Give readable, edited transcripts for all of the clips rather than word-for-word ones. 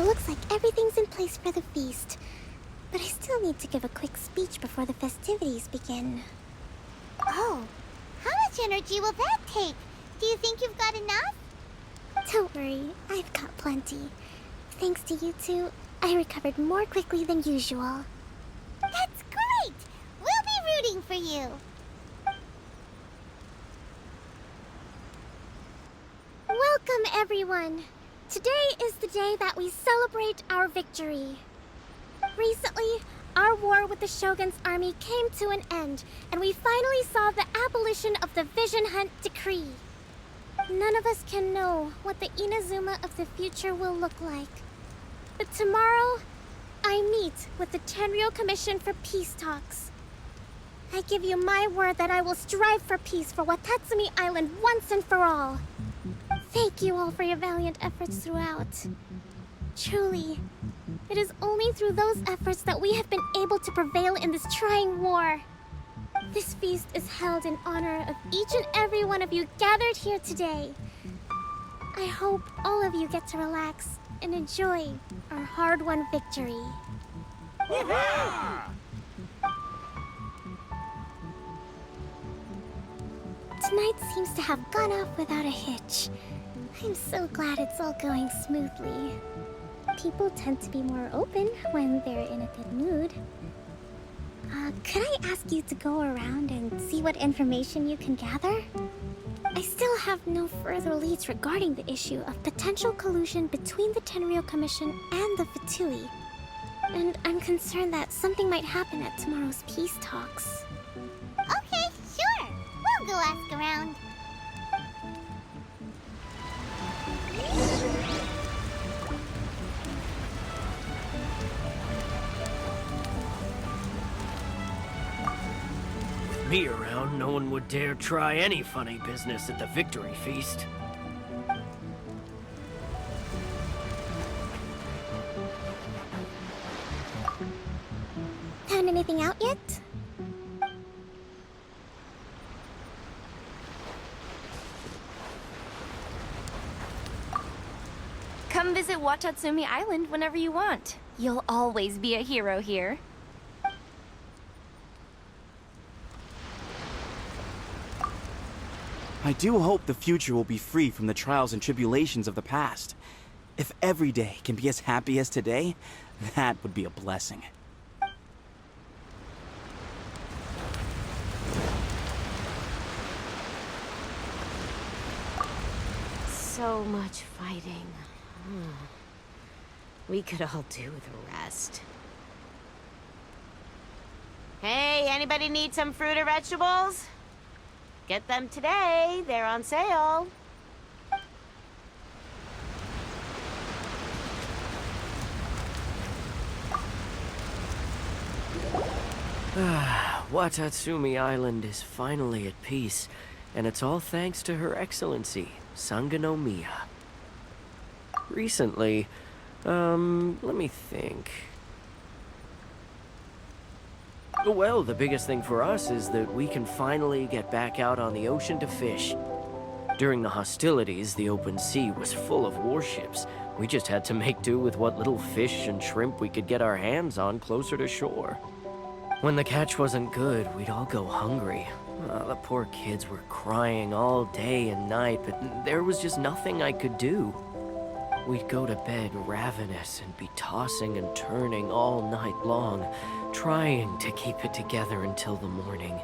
It looks like everything's in place for the feast. But I still need to give a quick speech before the festivities begin. Oh, how much energy will that take? Do you think you've got enough? Don't worry, I've got plenty. Thanks to you two, I recovered more quickly than usual. That's great! We'll be rooting for you! Welcome, everyone! Today is the day that we celebrate our victory. Recently, our war with the Shogun's army came to an end, and we finally saw the abolition of the Vision Hunt Decree. None of us can know what the Inazuma of the future will look like. But tomorrow, I meet with the Tenryou Commission for Peace Talks. I give you my word that I will strive for peace for Watatsumi Island once and for all. Thank you all for your valiant efforts throughout. Truly, it is only through those efforts that we have been able to prevail in this trying war. This feast is held in honor of each and every one of you gathered here today. I hope all of you get to relax and enjoy our hard-won victory. Tonight seems to have gone off without a hitch. I'm so glad it's all going smoothly. People tend to be more open when they're in a good mood. Could I ask you to go around and see what information you can gather? I still have no further leads regarding the issue of potential collusion between the Tenryou Commission and the Fatui. And I'm concerned that something might happen at tomorrow's peace talks. Okay, sure. We'll go ask around. With me around, no one would dare try any funny business at the victory feast. Found anything out yet? Come visit Watatsumi Island whenever you want. You'll always be a hero here. I do hope the future will be free from the trials and tribulations of the past. If every day can be as happy as today, that would be a blessing. So much fighting. We could all do with a rest. Hey, anybody need some fruit or vegetables? Get them today. They're on sale. Watatsumi Island is finally at peace, and it's all thanks to Her Excellency, Sangonomiya. Recently, let me think. Well, the biggest thing for us is that we can finally get back out on the ocean to fish. During the hostilities, the open sea was full of warships. We just had to make do with what little fish and shrimp we could get our hands on closer to shore. When the catch wasn't good, we'd all go hungry. The poor kids were crying all day and night, but there was just nothing I could do. We'd go to bed ravenous and be tossing and turning all night long, trying to keep it together until the morning.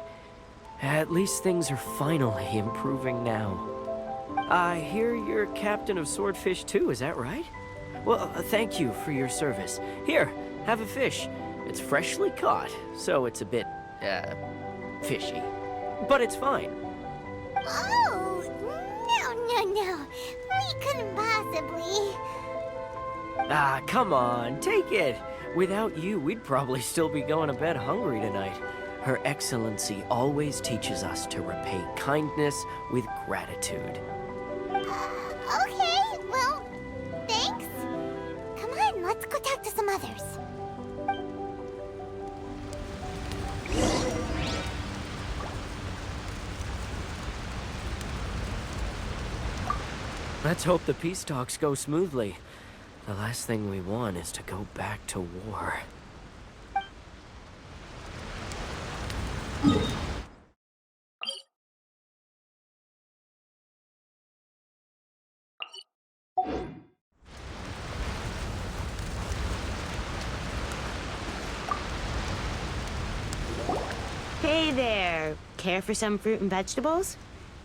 At least things are finally improving now. I hear you're captain of Swordfish too, is that right? Well, thank you for your service. Here, have a fish. It's freshly caught, so it's a bit, fishy. But it's fine. Oh, no. We couldn't possibly. Ah, come on, take it. Without you, we'd probably still be going to bed hungry tonight. Her Excellency always teaches us to repay kindness with gratitude. Okay, well, thanks. Come on, let's go talk to some others. Let's hope the peace talks go smoothly. The last thing we want is to go back to war. Hey there. Care for some fruit and vegetables?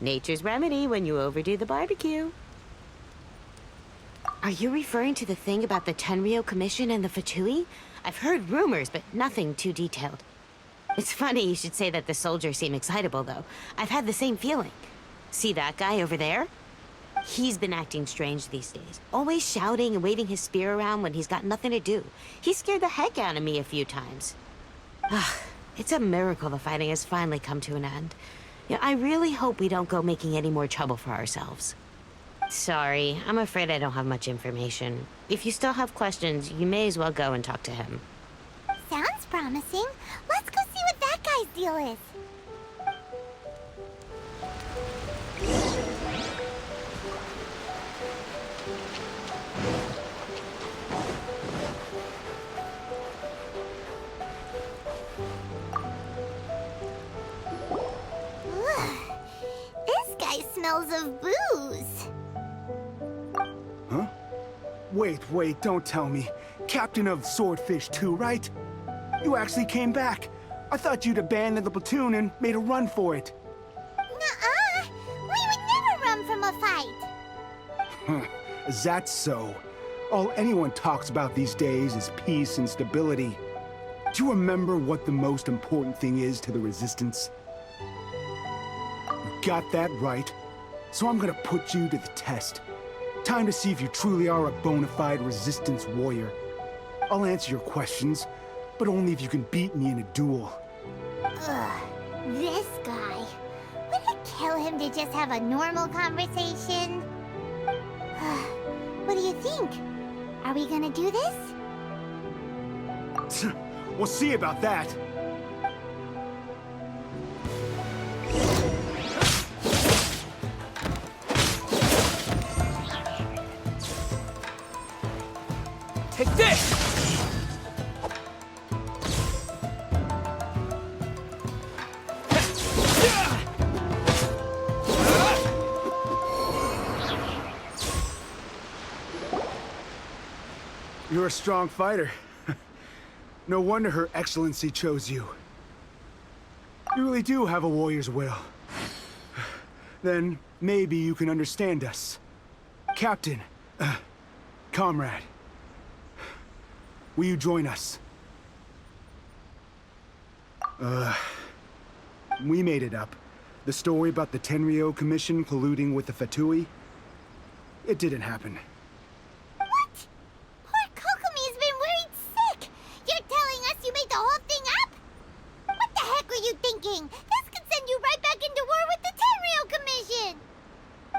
Nature's remedy when you overdo the barbecue. Are you referring to the thing about the Tenryou Commission and the Fatui? I've heard rumors, but nothing too detailed. It's funny you should say that the soldiers seem excitable, though. I've had the same feeling. See that guy over there? He's been acting strange these days. Always shouting and waving his spear around when he's got nothing to do. He scared the heck out of me a few times. It's a miracle the fighting has finally come to an end. Yeah, I really hope we don't go making any more trouble for ourselves. Sorry, I'm afraid I don't have much information. If you still have questions, you may as well go and talk to him. Sounds promising. Let's go see what that guy's deal is. This guy smells of booze. Huh? Wait, don't tell me. Captain of Swordfish too, right? You actually came back. I thought you'd abandoned the platoon and made a run for it. Nuh-uh. We would never run from a fight. Huh. Is that so? All anyone talks about these days is peace and stability. Do you remember what the most important thing is to the Resistance? You got that right. So I'm gonna put you to the test. Time to see if you truly are a bona fide Resistance warrior. I'll answer your questions, but only if you can beat me in a duel. Ugh, this guy. Would it kill him to just have a normal conversation? What do you think? Are we gonna do this? We'll see about that. Take this! You're a strong fighter. No wonder Her Excellency chose you. You really do have a warrior's will. Then maybe you can understand us. Captain, comrade, will you join us? We made it up. The story about the Tenryou Commission colluding with the Fatui, it didn't happen. What? Poor Kokomi's been worried sick. You're telling us you made the whole thing up? What the heck were you thinking? This could send you right back into war with the Tenryou Commission.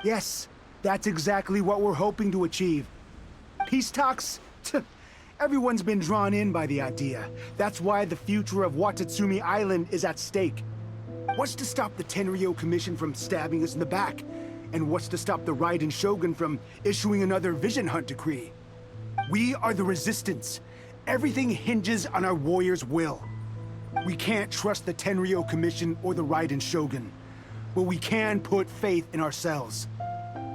Yes, that's exactly what we're hoping to achieve. Peace talks? Everyone's been drawn in by the idea. That's why the future of Watatsumi Island is at stake. What's to stop the Tenryou Commission from stabbing us in the back? And what's to stop the Raiden Shogun from issuing another Vision Hunt decree? We are the Resistance. Everything hinges on our warrior's will. We can't trust the Tenryou Commission or the Raiden Shogun, but we can put faith in ourselves.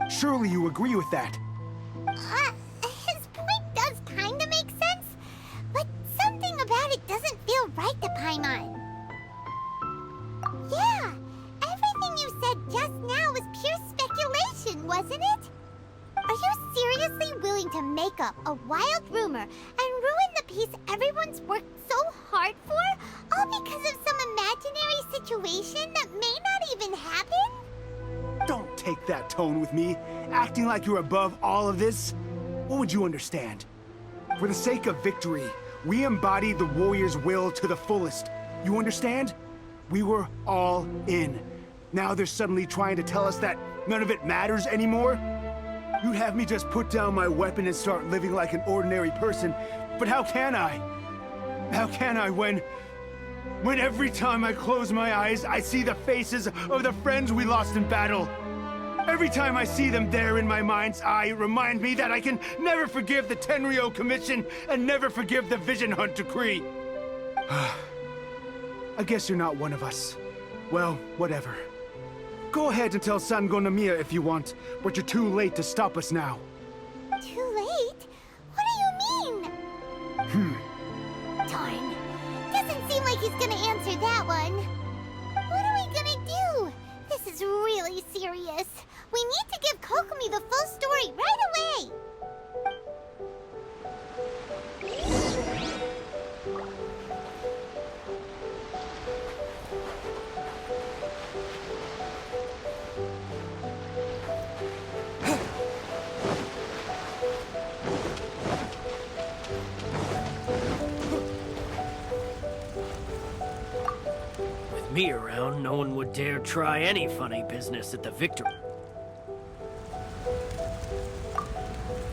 Surely you agree with that? His point does kinda make sense, but something about it doesn't feel right to Paimon. Yeah, everything you said just now was pure speculation, wasn't it? Are you seriously willing to make up a wild rumor and ruin the peace everyone's worked so hard for, all because of some imaginary situation that may not even happen? Don't take that tone with me, acting like you're above all of this. What would you understand? For the sake of victory, we embodied the warrior's will to the fullest. You understand? We were all in. Now they're suddenly trying to tell us that none of it matters anymore? You'd have me just put down my weapon and start living like an ordinary person, but how can I? How can I when every time I close my eyes, I see the faces of the friends we lost in battle? Every time I see them there in my mind's eye, it reminds me that I can never forgive the Tenryo Commission and never forgive the Vision Hunt Decree. I guess you're not one of us. Well, whatever. Go ahead and tell Sango Namiya if you want, but you're too late to stop us now. Too late? What do you mean? Darn. Doesn't seem like he's gonna answer that one. What are we gonna do? This is really serious. We need to give Kokomi the full story right away! With me around, no one would dare try any funny business at the Victory.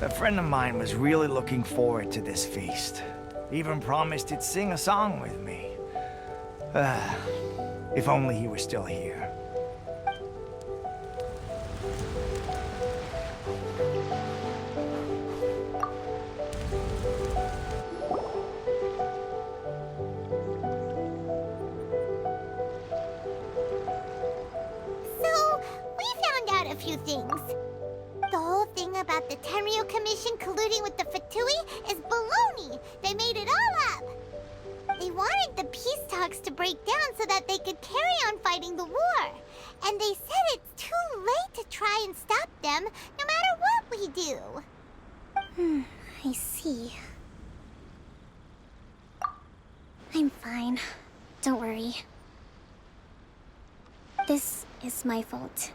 A friend of mine was really looking forward to this feast. Even promised he'd sing a song with me. If only he were still here. So, we found out a few things. The whole thing about the Tenryo Commission colluding with the Fatui is baloney. They made it all up. They wanted the peace talks to break down so that they could carry on fighting the war. And they said it's too late to try and stop them, no matter what we do. I see. I'm fine. Don't worry. This is my fault.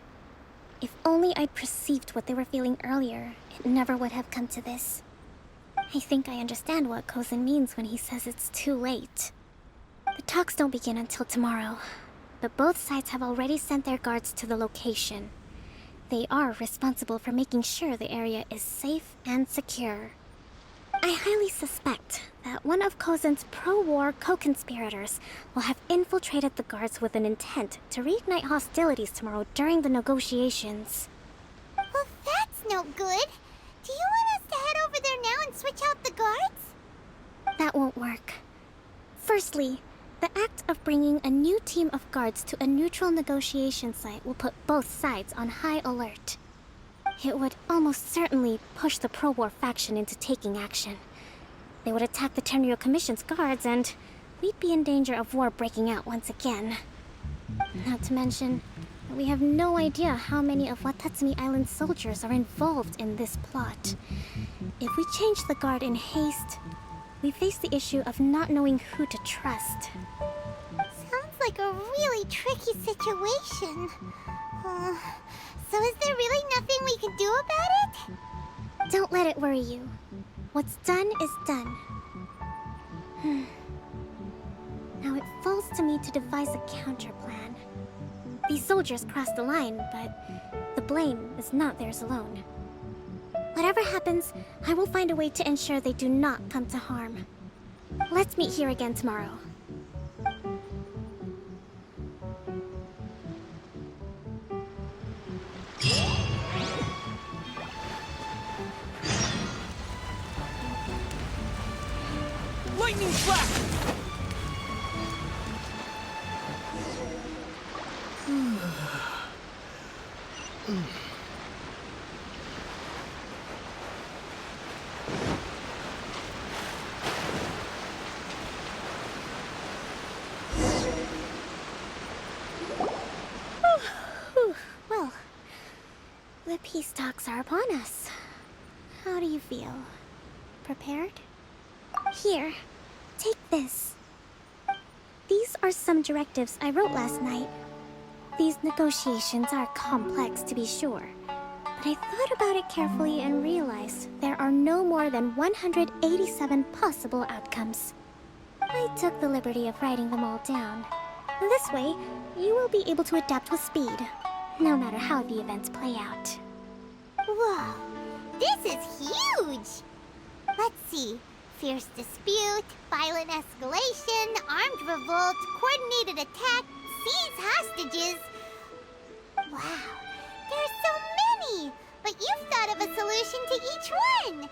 If only I'd perceived what they were feeling earlier, it never would have come to this. I think I understand what Kozan means when he says it's too late. The talks don't begin until tomorrow, but both sides have already sent their guards to the location. They are responsible for making sure the area is safe and secure. I highly suspect that one of Kozan's pro-war co-conspirators will have infiltrated the guards with an intent to reignite hostilities tomorrow during the negotiations. Well, that's no good. Do you want us to head over there now and switch out the guards? That won't work. Firstly, the act of bringing a new team of guards to a neutral negotiation site will put both sides on high alert. It would almost certainly push the pro-war faction into taking action. They would attack the Tenryo Commission's guards, and we'd be in danger of war breaking out once again. Not to mention that we have no idea how many of Watatsumi Island's soldiers are involved in this plot. If we change the guard in haste, we face the issue of not knowing who to trust. Sounds like a really tricky situation. So is there really nothing we can do about it? Don't let it worry you. What's done is done. Now it falls to me to devise a counterplan. These soldiers crossed the line, but the blame is not theirs alone. Whatever happens, I will find a way to ensure they do not come to harm. Let's meet here again tomorrow. Lightning flash! Well, the peace talks are upon us. How do you feel? Prepared? Here, take this. These are some directives I wrote last night. These negotiations are complex, to be sure, but I thought about it carefully and realized there are no more than 187 possible outcomes. I took the liberty of writing them all down. This way, you will be able to adapt with speed, no matter how the events play out. Whoa, this is huge! Let's see. Fierce dispute, violent escalation, armed revolt, coordinated attack, seize hostages. Wow, There's so many! But you've thought of a solution to each one!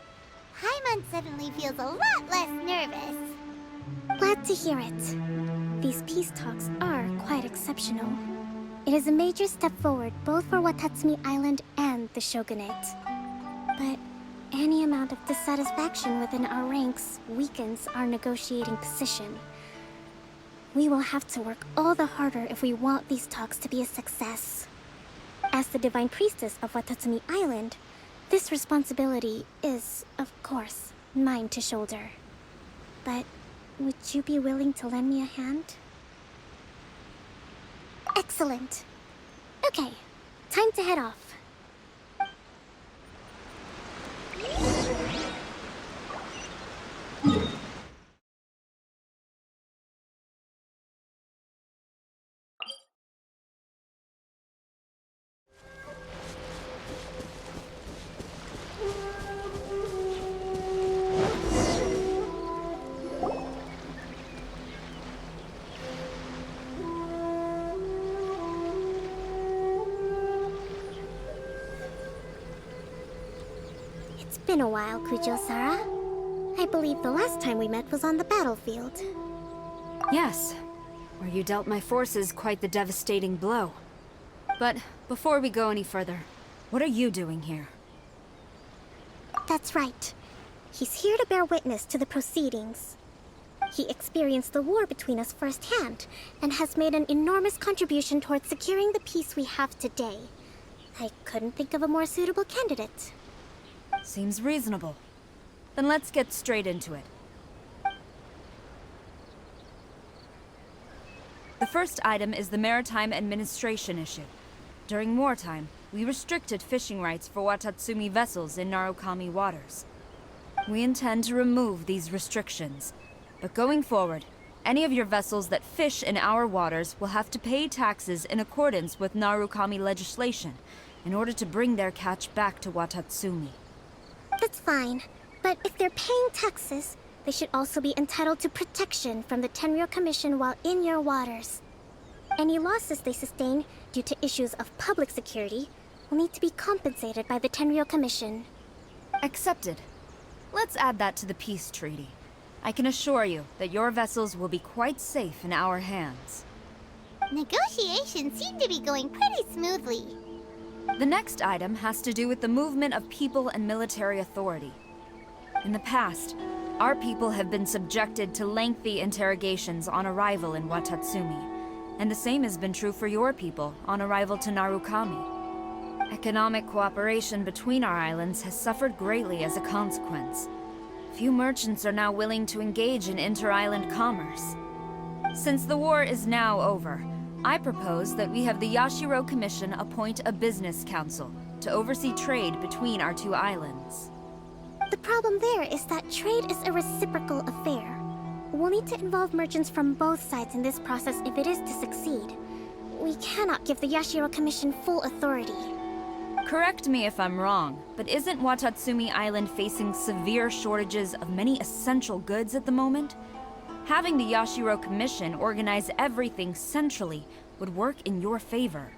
Paimon suddenly feels a lot less nervous. Glad to hear it. These peace talks are quite exceptional. It is a major step forward both for Watatsumi Island and the Shogunate. But any amount of dissatisfaction within our ranks weakens our negotiating position. We will have to work all the harder if we want these talks to be a success. As the Divine Priestess of Watatsumi Island, this responsibility is, of course, mine to shoulder. But would you be willing to lend me a hand? Excellent. Okay, time to head off. It's been a while, Kujo-Sara. I believe the last time we met was on the battlefield. Yes, where you dealt my forces quite the devastating blow. But before we go any further, what are you doing here? That's right. He's here to bear witness to the proceedings. He experienced the war between us firsthand, and has made an enormous contribution towards securing the peace we have today. I couldn't think of a more suitable candidate. Seems reasonable. Then let's get straight into it. The first item is the Maritime Administration issue. During wartime, we restricted fishing rights for Watatsumi vessels in Narukami waters. We intend to remove these restrictions, but going forward, any of your vessels that fish in our waters will have to pay taxes in accordance with Narukami legislation in order to bring their catch back to Watatsumi. That's fine, but if they're paying taxes, they should also be entitled to protection from the Tenryou Commission while in your waters. Any losses they sustain due to issues of public security will need to be compensated by the Tenryou Commission. Accepted. Let's add that to the peace treaty. I can assure you that your vessels will be quite safe in our hands. Negotiations seem to be going pretty smoothly. The next item has to do with the movement of people and military authority. In the past, our people have been subjected to lengthy interrogations on arrival in Watatsumi, and the same has been true for your people on arrival to Narukami. Economic cooperation between our islands has suffered greatly as a consequence. Few merchants are now willing to engage in inter-island commerce. Since the war is now over, I propose that we have the Yashiro Commission appoint a business council to oversee trade between our two islands. The problem there is that trade is a reciprocal affair. We'll need to involve merchants from both sides in this process if it is to succeed. We cannot give the Yashiro Commission full authority. Correct me if I'm wrong, but isn't Watatsumi Island facing severe shortages of many essential goods at the moment? Having the Yashiro Commission organize everything centrally would work in your favor.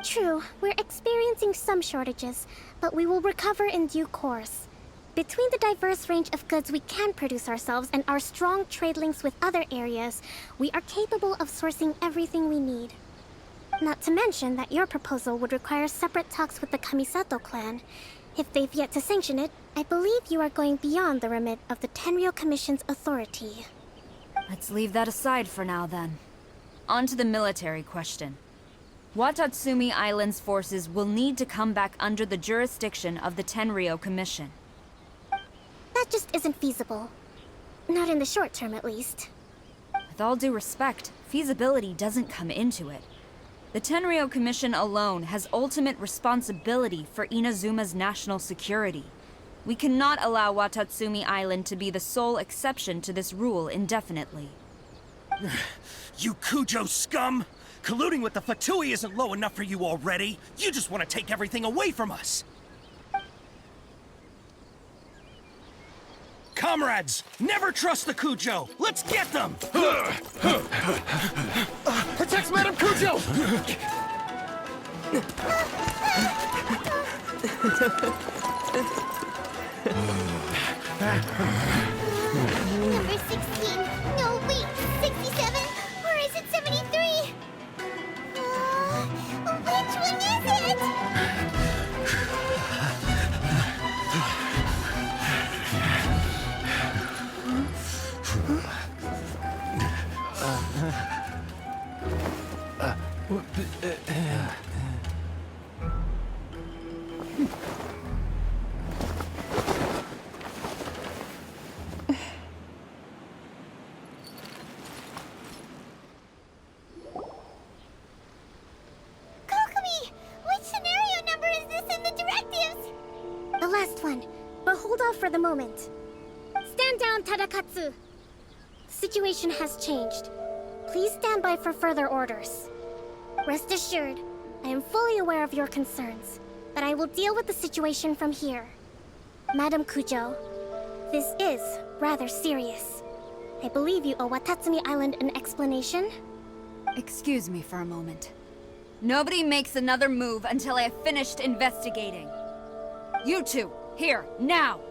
True, we're experiencing some shortages, but we will recover in due course. Between the diverse range of goods we can produce ourselves and our strong trade links with other areas, we are capable of sourcing everything we need. Not to mention that your proposal would require separate talks with the Kamisato clan. If they've yet to sanction it, I believe you are going beyond the remit of the Tenryou Commission's authority. Let's leave that aside for now, then. On to the military question. Watatsumi Island's forces will need to come back under the jurisdiction of the Tenryou Commission. That just isn't feasible. Not in the short term, at least. With all due respect, feasibility doesn't come into it. The Tenryou Commission alone has ultimate responsibility for Inazuma's national security. We cannot allow Watatsumi Island to be the sole exception to this rule indefinitely. You Kujo scum! Colluding with the Fatui isn't low enough for you already. You just want to take everything away from us. Comrades, never trust the Kujo. Let's get them! Protect Madame Kujo! Number 16. No, wait. 67? Or is it 73? Which one is it? Kokomi! Which scenario number is this in the directives? The last one, but hold off for the moment. Stand down, Tadakatsu. The situation has changed. Please stand by for further orders. Rest assured, I am fully aware of your concerns, but I will deal with the situation from here. Madam Kujo, this is rather serious. I believe you owe Watatsumi Island an explanation? Excuse me for a moment. Nobody makes another move until I have finished investigating. You two, here, now!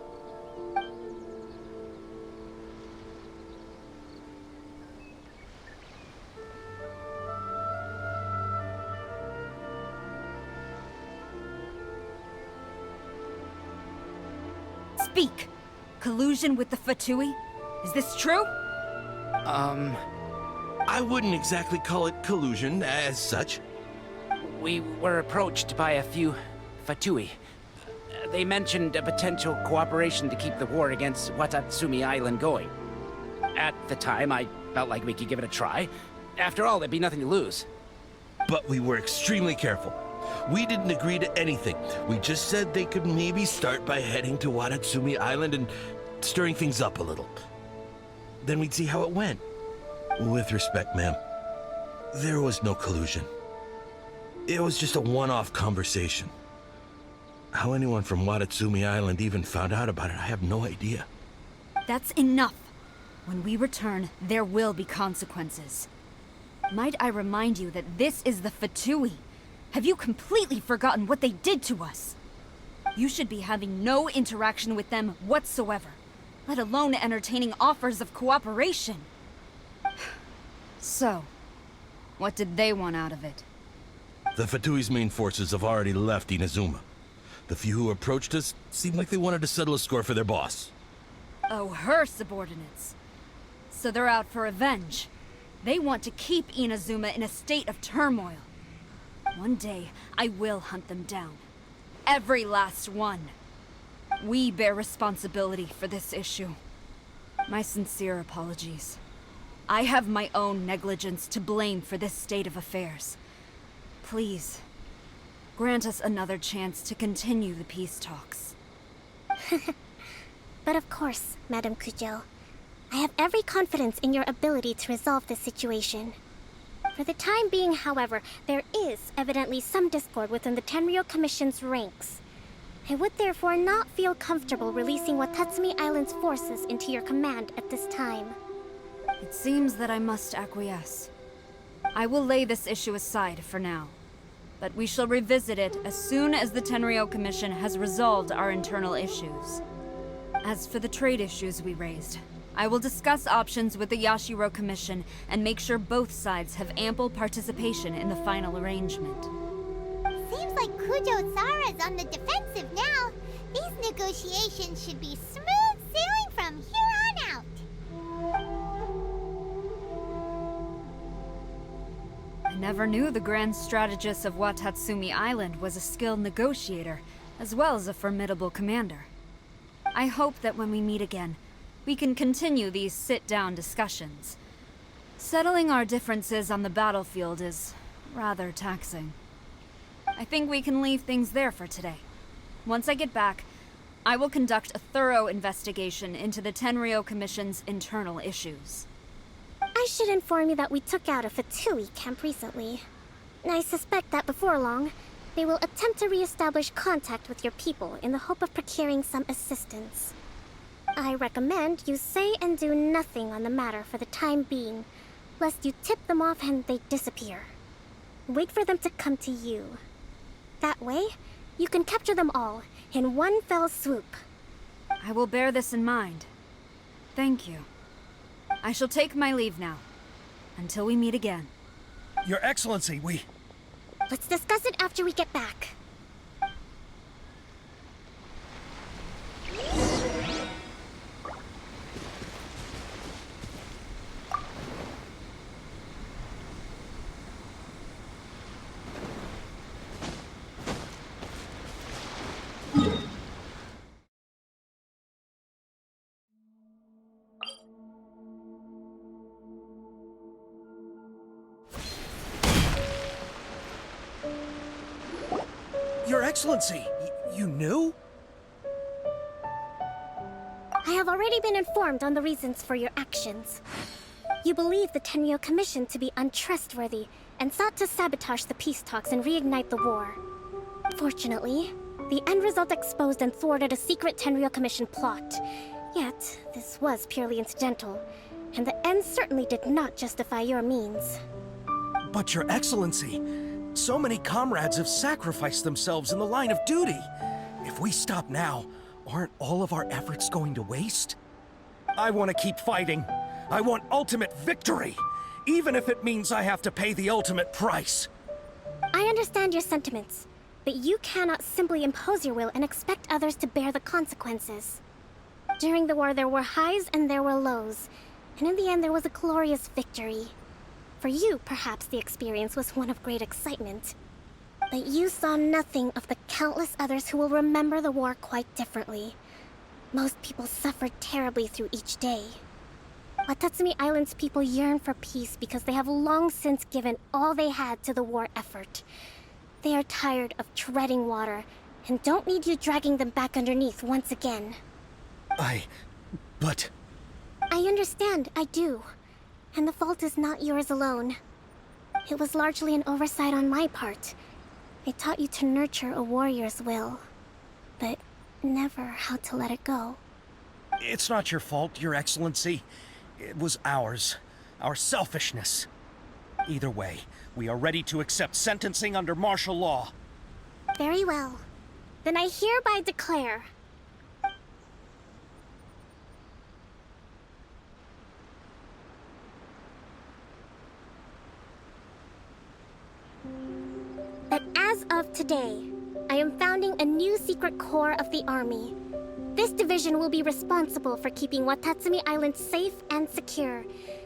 Speak! Collusion with the Fatui? Is this true? I wouldn't exactly call it collusion as such. We were approached by a few Fatui. They mentioned a potential cooperation to keep the war against Watatsumi Island going. At the time, I felt like we could give it a try. After all, there'd be nothing to lose. But we were extremely careful. We didn't agree to anything. We just said they could maybe start by heading to Watatsumi Island and stirring things up a little. Then we'd see how it went. With respect, ma'am, there was no collusion. It was just a one-off conversation. How anyone from Watatsumi Island even found out about it, I have no idea. That's enough. When we return, there will be consequences. Might I remind you that this is the Fatui? Have you completely forgotten what they did to us? You should be having no interaction with them whatsoever, let alone entertaining offers of cooperation. So, what did they want out of it? The Fatui's main forces have already left Inazuma. The few who approached us seemed like they wanted to settle a score for their boss. Oh, her subordinates. So they're out for revenge. They want to keep Inazuma in a state of turmoil. One day, I will hunt them down. Every last one. We bear responsibility for this issue. My sincere apologies. I have my own negligence to blame for this state of affairs. Please, grant us another chance to continue the peace talks. But of course, Madam Kujo. I have every confidence in your ability to resolve this situation. For the time being, however, there is evidently some discord within the Tenryou Commission's ranks. I would therefore not feel comfortable releasing Watatsumi Island's forces into your command at this time. It seems that I must acquiesce. I will lay this issue aside for now, but we shall revisit it as soon as the Tenryou Commission has resolved our internal issues. As for the trade issues we raised, I will discuss options with the Yashiro Commission and make sure both sides have ample participation in the final arrangement. Seems like Kujo-Sara's on the defensive now. These negotiations should be smooth sailing from here on out. I never knew the grand strategist of Watatsumi Island was a skilled negotiator, as well as a formidable commander. I hope that when we meet again, we can continue these sit-down discussions. Settling our differences on the battlefield is rather taxing. I think we can leave things there for today. Once I get back, I will conduct a thorough investigation into the Tenryou Commission's internal issues. I should inform you that we took out a Fatui camp recently. I suspect that before long, they will attempt to re-establish contact with your people in the hope of procuring some assistance. I recommend you say and do nothing on the matter for the time being, lest you tip them off and they disappear. Wait for them to come to you. That way, you can capture them all in one fell swoop. I will bear this in mind. Thank you. I shall take my leave now. Until we meet again. Your Excellency, we... Let's discuss it after we get back. Your Excellency, you knew? I have already been informed on the reasons for your actions. You believe the Tenryo Commission to be untrustworthy and sought to sabotage the peace talks and reignite the war. Fortunately, the end result exposed and thwarted a secret Tenryo Commission plot. Yet, this was purely incidental, and the end certainly did not justify your means. But Your Excellency, so many comrades have sacrificed themselves in the line of duty. If we stop now, aren't all of our efforts going to waste? I want to keep fighting. I want ultimate victory, even if it means I have to pay the ultimate price. I understand your sentiments, but you cannot simply impose your will and expect others to bear the consequences. During the war, there were highs and there were lows, and in the end, there was a glorious victory. For you, perhaps the experience was one of great excitement. But you saw nothing of the countless others who will remember the war quite differently. Most people suffered terribly through each day. Watatsumi Island's people yearn for peace because they have long since given all they had to the war effort. They are tired of treading water, and don't need you dragging them back underneath once again. But... I understand, I do. And the fault is not yours alone. It was largely an oversight on my part. I taught you to nurture a warrior's will, but never how to let it go. It's not your fault, Your Excellency. It was ours. Our selfishness. Either way, we are ready to accept sentencing under martial law. Very well. Then I hereby declare... that as of today, I am founding a new secret corps of the army. This division will be responsible for keeping Watatsumi Island safe and secure,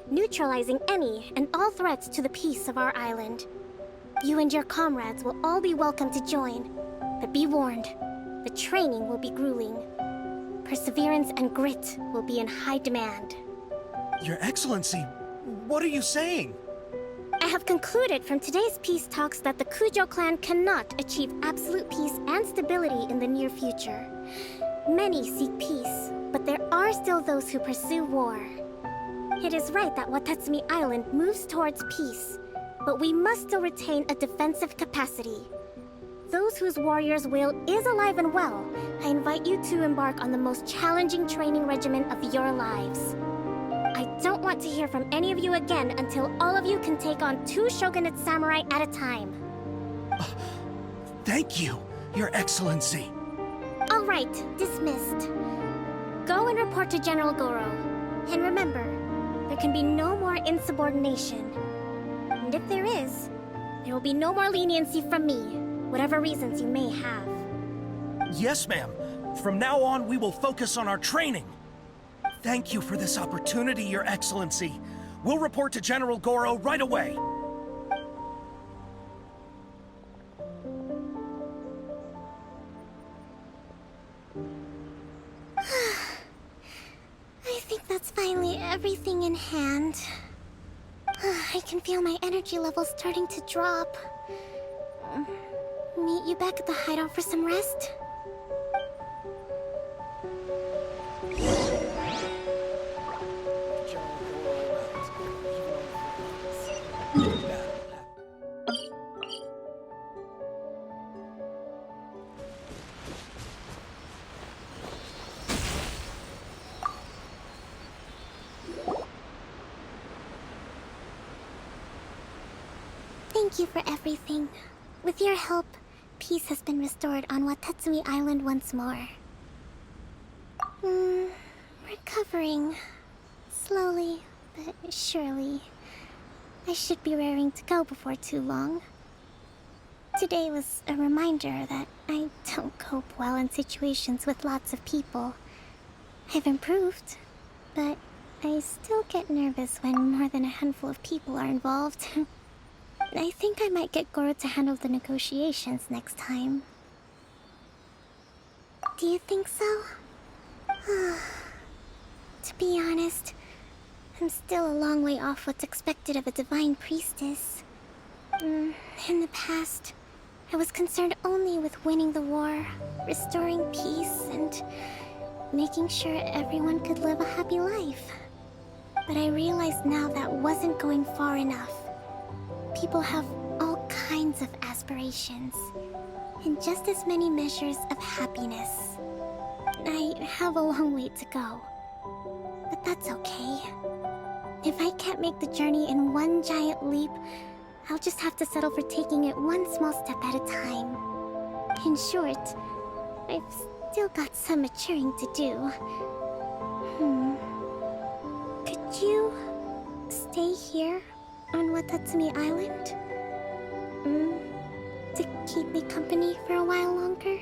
neutralizing any and all threats to the peace of our island. You and your comrades will all be welcome to join, but be warned, the training will be grueling. Perseverance and grit will be in high demand. Your Excellency, what are you saying? I have concluded from today's peace talks that the Kujo clan cannot achieve absolute peace and stability in the near future. Many seek peace, but there are still those who pursue war. It is right that Watatsumi Island moves towards peace, but we must still retain a defensive capacity. Those whose warrior's will is alive and well, I invite you to embark on the most challenging training regimen of your lives. I don't want to hear from any of you again until all of you can take on 2 shogunate samurai at a time. Thank you, Your Excellency. All right, dismissed. Go and report to General Goro. And remember, there can be no more insubordination. And if there is, there will be no more leniency from me, whatever reasons you may have. Yes, ma'am. From now on, we will focus on our training. Thank you for this opportunity, Your Excellency. We'll report to General Goro right away. I think that's finally everything in hand. I can feel my energy levels starting to drop. Meet you back at the hideout for some rest? Thank you for everything. With your help, peace has been restored on Watatsumi Island once more. Recovering. Slowly, but surely. I should be raring to go before too long. Today was a reminder that I don't cope well in situations with lots of people. I've improved, but I still get nervous when more than a handful of people are involved. I think I might get Goro to handle the negotiations next time. Do you think so? To be honest, I'm still a long way off what's expected of a divine priestess. In the past, I was concerned only with winning the war, restoring peace, and making sure everyone could live a happy life. But I realize now that wasn't going far enough. People have all kinds of aspirations, and just as many measures of happiness. I have a long way to go, but that's okay. If I can't make the journey in one giant leap, I'll just have to settle for taking it one small step at a time. In short, I've still got some maturing to do. Could you stay here on Watatsumi Island? To keep me company for a while longer?